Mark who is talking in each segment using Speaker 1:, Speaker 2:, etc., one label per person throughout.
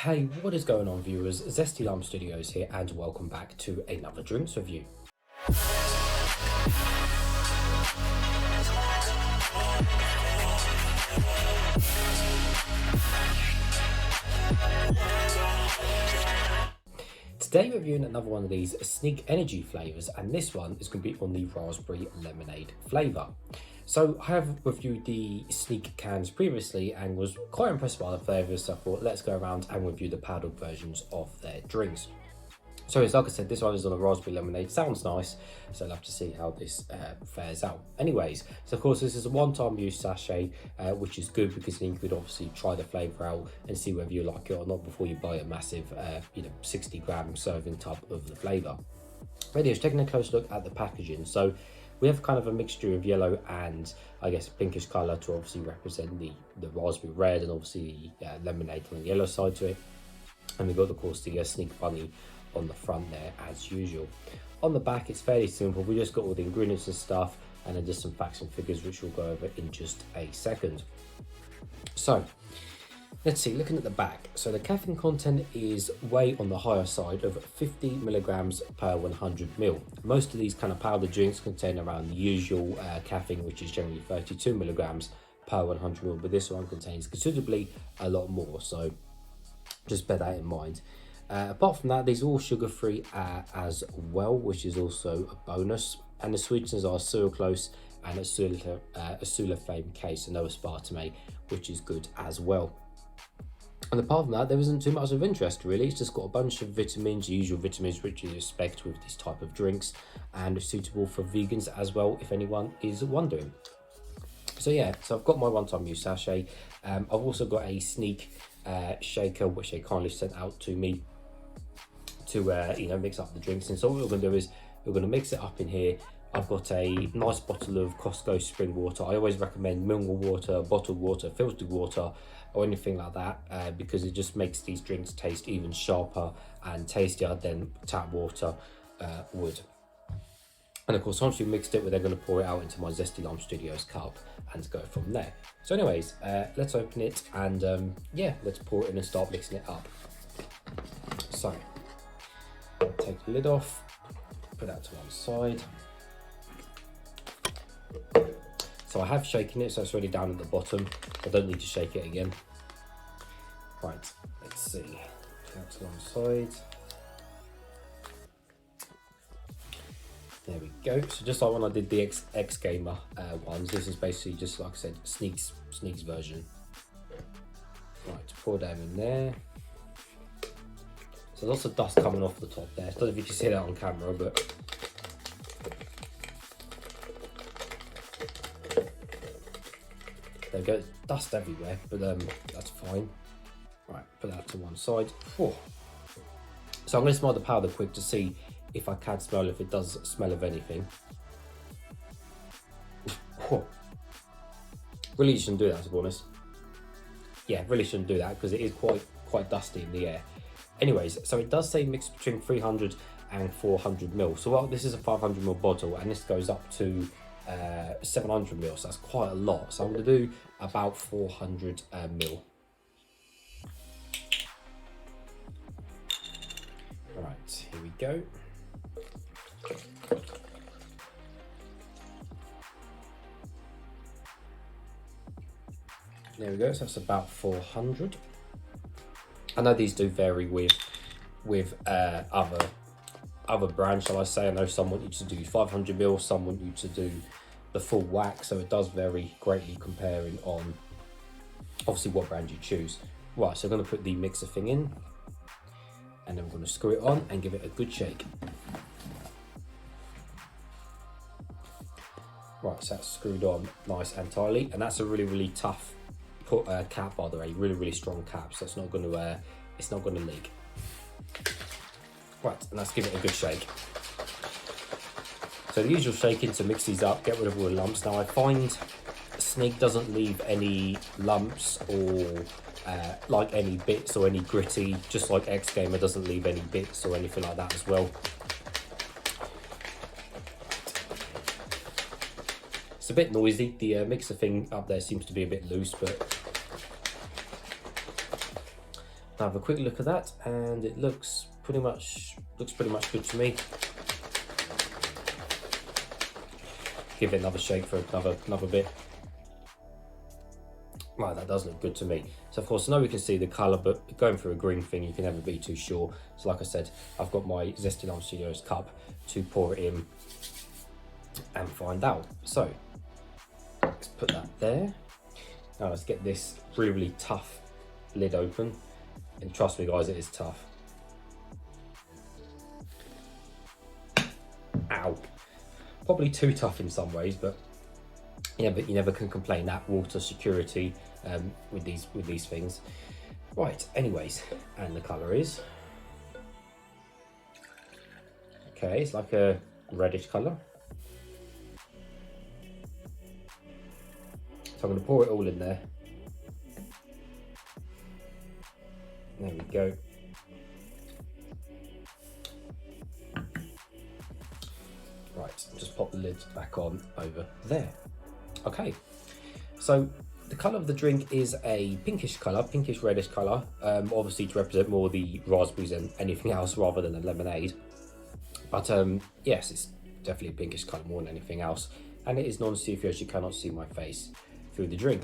Speaker 1: Hey, what is going on, viewers? Zesty Lime Studios here, and welcome back to another drinks review. Today reviewing another one of these Sneak Energy flavours, and this one is going to be on the raspberry lemonade flavour. So I have reviewed the Sneak cans previously and was quite impressed by the flavours, so I thought let's go around and review the powdered versions of their drinks. So as like I said, this one is on a raspberry lemonade, sounds nice, so I'll have to see how this fares out. Anyways, so of course this is a one-time use sachet, which is good because then you could obviously try the flavour out and see whether you like it or not before you buy a massive 60-gram serving tub of the flavour. Anyways, taking a close look at the packaging. So we have kind of a mixture of yellow and I guess pinkish colour to obviously represent the raspberry red, and obviously lemonade on the yellow side to it. And we've got of course the Sneak bunny on the front there as usual. On the back it's fairly simple, we just got all the ingredients and stuff, and then just some facts and figures which we'll go over in just a second. So let's see, looking at the back, so the caffeine content is way on the higher side of 50 milligrams per 100 ml. Most of these kind of powdered drinks contain around the usual caffeine, which is generally 32 milligrams per 100 ml, but this one contains considerably a lot more, so just bear that in mind. Apart from that, these are all sugar-free as well, which is also a bonus. And the sweeteners are sucralose and a sulfame case, and no aspartame, which is good as well. And apart from that, there isn't too much of interest really. It's just got a bunch of vitamins, usual vitamins which you expect with this type of drinks, and it's suitable for vegans as well, if anyone is wondering. So yeah, so I've got my one-time use sachet. I've also got a Sneak shaker which they kindly sent out to me to mix up the drinks. And so what we're going to do is we're going to mix it up in here. I've got a nice bottle of Costco spring water. I always recommend mineral water, bottled water, filtered water, or anything like that, because it just makes these drinks taste even sharper and tastier than tap water would. And of course, once we've mixed it, we're then going to pour it out into my Zesty Lime Studios cup and go from there. So anyways, let's open it and yeah, let's pour it in and start mixing it up. So take the lid off, put that to one side. So I have shaken it, so it's already down at the bottom. I don't need to shake it again. Right, let's see. Put that to one side. There we go. So just like when I did the X Gamer ones, this is basically just like I said, Sneak's version. Right, pour them in there. So lots of dust coming off the top there. I don't know if you can see that on camera, but there we go. Dust everywhere, but that's fine. Right, put that to one side. Whew. So I'm going to smell the powder quick to see if I can smell, if it does smell of anything. Whew. Really shouldn't do that, to be honest. Yeah, really shouldn't do that because it is quite dusty in the air. Anyways, so it does say mixed between 300 and 400 ml. So well, this is a 500 ml bottle, and this goes up to 700 ml. So that's quite a lot. So I'm going to do about 400 ml. All right, here we go. There we go. So that's about 400. I know these do vary with other brands, shall I say. I know some want you to do 500 ml, some want you to do the full whack, so it does vary greatly comparing on obviously what brand you choose. Right, so I'm going to put the mixer thing in, and then we're going to screw it on and give it a good shake. Right, so that's screwed on nice and tightly, and that's a really tough cap, by the way, really strong cap, so it's not going to leak. Right, and let's give it a good shake. So the usual shaking to mix these up, get rid of all the lumps. Now I find Sneak doesn't leave any lumps or like any bits or any gritty, just like X Gamer doesn't leave any bits or anything like that as well. It's a bit noisy. The mixer thing up there seems to be a bit loose, but have a quick look at that, and it looks pretty much good to me. Give it another shake for another bit. Right, that does look good to me. So of course now we can see the colour, but going for a green thing you can never be too sure. So like I said, I've got my Zesty Lime Studios cup to pour it in and find out. So let's put that there. Now let's get this really tough lid open, and trust me guys, it is tough. Ow. Probably too tough in some ways, but yeah, but you never can complain. That water security with these things. Right, anyways, and the colour is okay, it's like a reddish colour. So I'm going to pour it all in there. There we go. Right, just pop the lid back on over there. Okay, so the colour of the drink is a pinkish colour, pinkish reddish colour, obviously to represent more the raspberries and anything else rather than a lemonade. But yes, it's definitely a pinkish colour more than anything else, and it is non-see-through as you cannot see my face through the drink.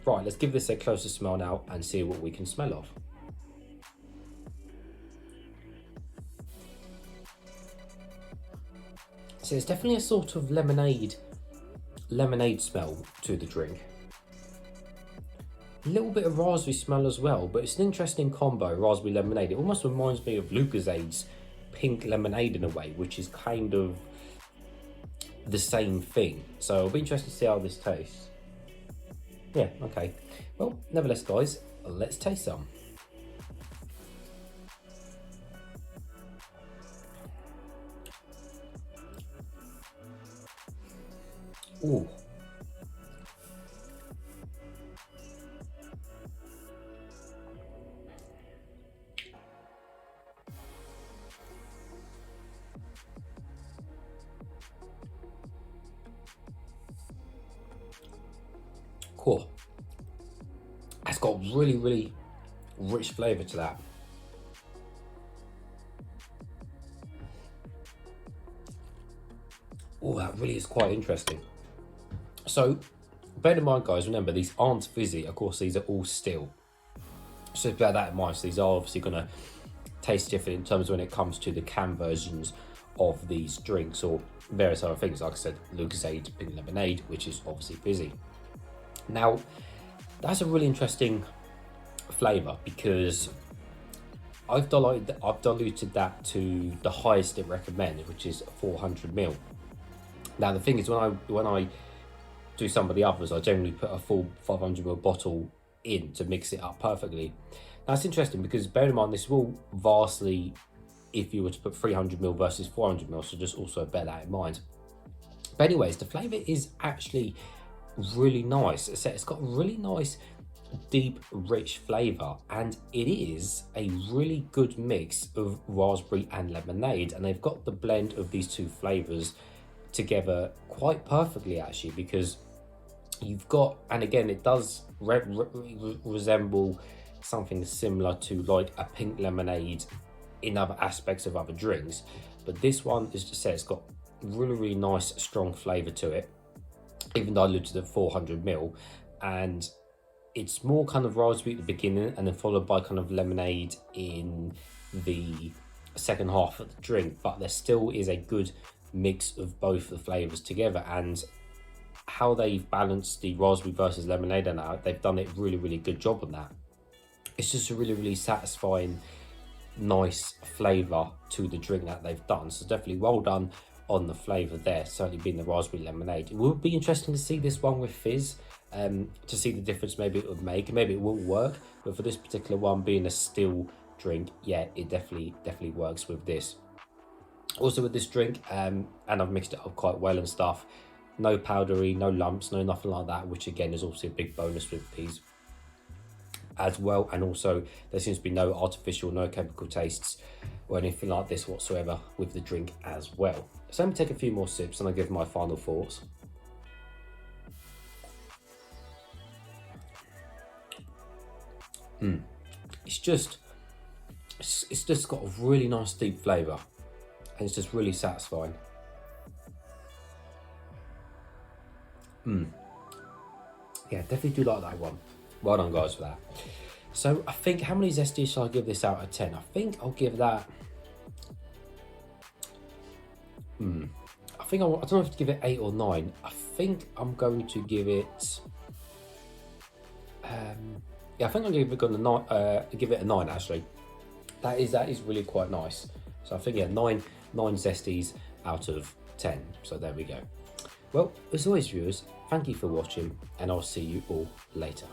Speaker 1: Right, let's give this a closer smell now and see what we can smell of. So it's definitely a sort of lemonade smell to the drink. A little bit of raspberry smell as well, but it's an interesting combo, raspberry lemonade. It almost reminds me of Lucasade's pink lemonade in a way, which is kind of the same thing. So it'll be interesting to see how this tastes. Yeah, okay. Well, nevertheless guys, let's taste some. Ooh. Cool. It's got really rich flavour to that. Oh, that really is quite interesting. So, bear in mind guys, remember these aren't fizzy, of course these are all still. So bear that in mind, so these are obviously going to taste different in terms of when it comes to the can versions of these drinks or various other things. Like I said, Lucasade pink lemonade, which is obviously fizzy. Now, that's a really interesting flavour because I've diluted that to the highest it recommends, which is 400ml. Now the thing is, when I do some of the others, I generally put a full 500ml bottle in to mix it up perfectly. Now it's interesting because bear in mind this will vastly, if you were to put 300ml versus 400ml, so just also bear that in mind. But anyways, the flavour is actually really nice. It's got really nice, deep, rich flavour, and it is a really good mix of raspberry and lemonade, and they've got the blend of these two flavours together quite perfectly actually, because you've got, and again it does resemble something similar to like a pink lemonade in other aspects of other drinks, but this one is just said it's got really nice strong flavour to it, even diluted at 400ml, and it's more kind of raspberry at the beginning and then followed by kind of lemonade in the second half of the drink, but there still is a good mix of both the flavours together, and how they've balanced the raspberry versus lemonade and that, they've done it really good job on that. It's just a really satisfying, nice flavour to the drink that they've done, so definitely well done on the flavour there, certainly being the raspberry lemonade. It would be interesting to see this one with fizz, to see the difference maybe it would make, maybe it will work, but for this particular one being a still drink, yeah, it definitely works with this. Also with this drink, and I've mixed it up quite well and stuff, no powdery, no lumps, no nothing like that, which again is also a big bonus with these as well. And also there seems to be no artificial, no chemical tastes or anything like this whatsoever with the drink as well. So let me take a few more sips and I'll give my final thoughts. It's just it's just got a really nice deep flavour, and it's just really satisfying. Yeah, definitely do like that one. Well done, guys, for that. So I think, how many zesties shall I give this out of 10? I think I'll give that. I don't know if to give it 8 or 9. I think I'm going to give it. Yeah, I think I'm going to give it a 9 actually. That is really quite nice. So I think, yeah, 9 zesties out of 10. So there we go. Well, as always, viewers, thank you for watching, and I'll see you all later.